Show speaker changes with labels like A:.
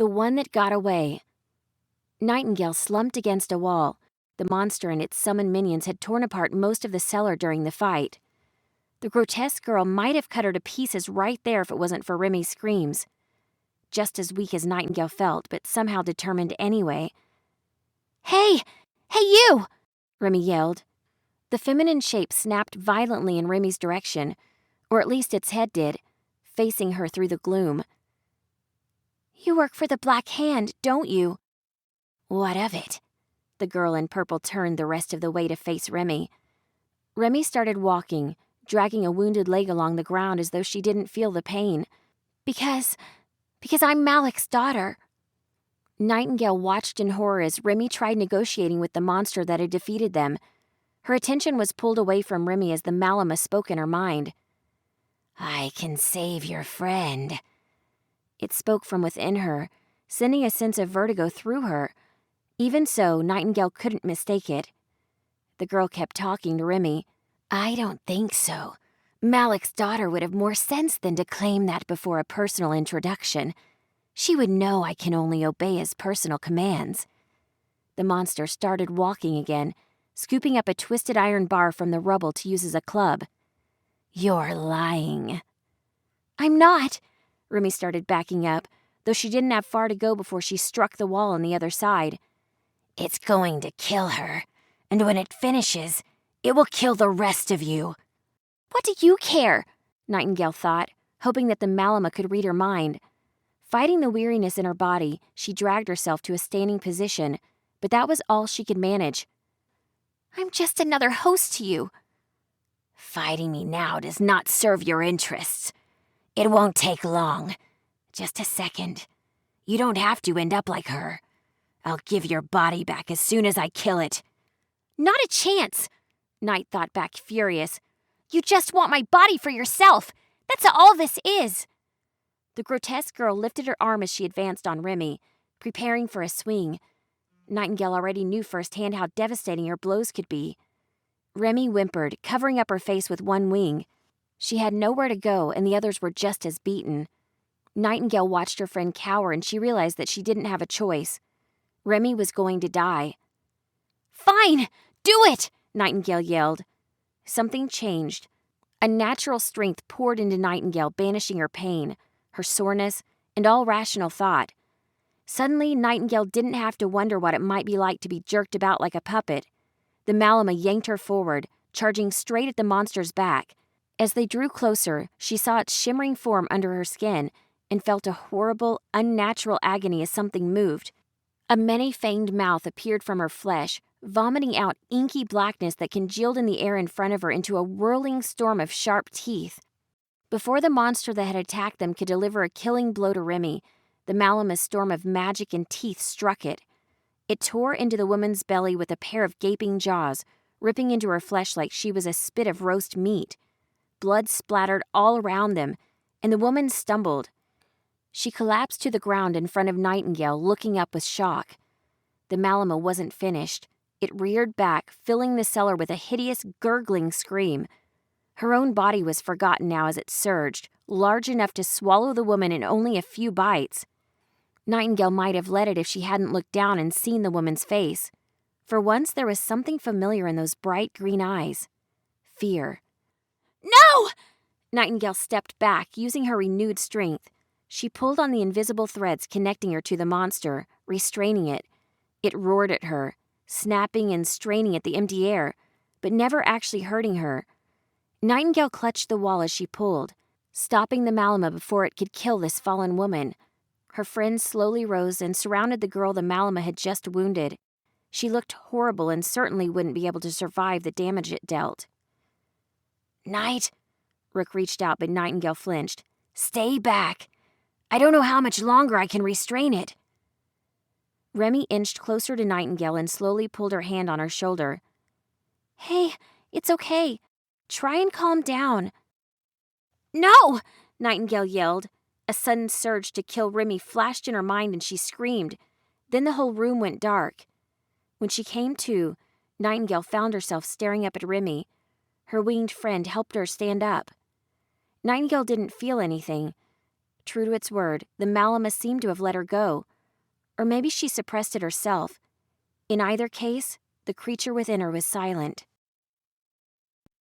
A: The one that got away. Nightingale slumped against a wall. The monster and its summoned minions had torn apart most of the cellar during the fight. The grotesque girl might have cut her to pieces right there if it wasn't for Remy's screams. Just as weak as Nightingale felt, but somehow determined anyway. "Hey! Hey, you!" Remy yelled. The feminine shape snapped violently in Remy's direction, or at least its head did, facing her through the gloom. "You work for the Black Hand, don't you?" "What of it?" The girl in purple turned the rest of the way to face Remy. Remy started walking, dragging a wounded leg along the ground as though she didn't feel the pain. Because I'm Malik's daughter." Nightingale watched in horror as Remy tried negotiating with the monster that had defeated them. Her attention was pulled away from Remy as the Malama spoke in her mind. "I can save your friend." It spoke from within her, sending a sense of vertigo through her. Even so, Nightingale couldn't mistake it. The girl kept talking to Remy. "I don't think so. Malik's daughter would have more sense than to claim that before a personal introduction. She would know I can only obey his personal commands." The monster started walking again, scooping up a twisted iron bar from the rubble to use as a club. "You're lying." "I'm not." Remy started backing up, though she didn't have far to go before she struck the wall on the other side. "It's going to kill her, and when it finishes, it will kill the rest of you." "What do you care?" Nightingale thought, hoping that the Malama could read her mind. Fighting the weariness in her body, she dragged herself to a standing position, but that was all she could manage. "I'm just another host to you." "Fighting me now does not serve your interests. It won't take long. Just a second. You don't have to end up like her. I'll give your body back as soon as I kill it." "Not a chance," Night thought back furious. "You just want my body for yourself. That's all this is." The grotesque girl lifted her arm as she advanced on Remy, preparing for a swing. Nightingale already knew firsthand how devastating her blows could be. Remy whimpered, covering up her face with one wing. She had nowhere to go, and the others were just as beaten. Nightingale watched her friend cower, and she realized that she didn't have a choice. Remy was going to die. "Fine! Do it!" Nightingale yelled. Something changed. A natural strength poured into Nightingale, banishing her pain, her soreness, and all rational thought. Suddenly, Nightingale didn't have to wonder what it might be like to be jerked about like a puppet. The Malama yanked her forward, charging straight at the monster's back. As they drew closer, she saw its shimmering form under her skin and felt a horrible, unnatural agony as something moved. A many-fanged mouth appeared from her flesh, vomiting out inky blackness that congealed in the air in front of her into a whirling storm of sharp teeth. Before the monster that had attacked them could deliver a killing blow to Remy, the Malama's storm of magic and teeth struck it. It tore into the woman's belly with a pair of gaping jaws, ripping into her flesh like she was a spit of roast meat. Blood splattered all around them, and the woman stumbled. She collapsed to the ground in front of Nightingale, looking up with shock. The Malama wasn't finished. It reared back, filling the cellar with a hideous, gurgling scream. Her own body was forgotten now as it surged, large enough to swallow the woman in only a few bites. Nightingale might have let it if she hadn't looked down and seen the woman's face. For once, there was something familiar in those bright green eyes. Fear. "No!" Nightingale stepped back, using her renewed strength. She pulled on the invisible threads connecting her to the monster, restraining it. It roared at her, snapping and straining at the empty air, but never actually hurting her. Nightingale clutched the wall as she pulled, stopping the Malama before it could kill this fallen woman. Her friends slowly rose and surrounded the girl the Malama had just wounded. She looked horrible and certainly wouldn't be able to survive the damage it dealt. "Night," Rook reached out, but Nightingale flinched. "Stay back. I don't know how much longer I can restrain it." Remy inched closer to Nightingale and slowly pulled her hand on her shoulder. "Hey, it's okay. Try and calm down." "No!" Nightingale yelled. A sudden surge to kill Remy flashed in her mind and she screamed. Then the whole room went dark. When she came to, Nightingale found herself staring up at Remy. Her winged friend helped her stand up. Nightingale didn't feel anything. True to its word, the Malama seemed to have let her go. Or maybe she suppressed it herself. In either case, the creature within her was silent.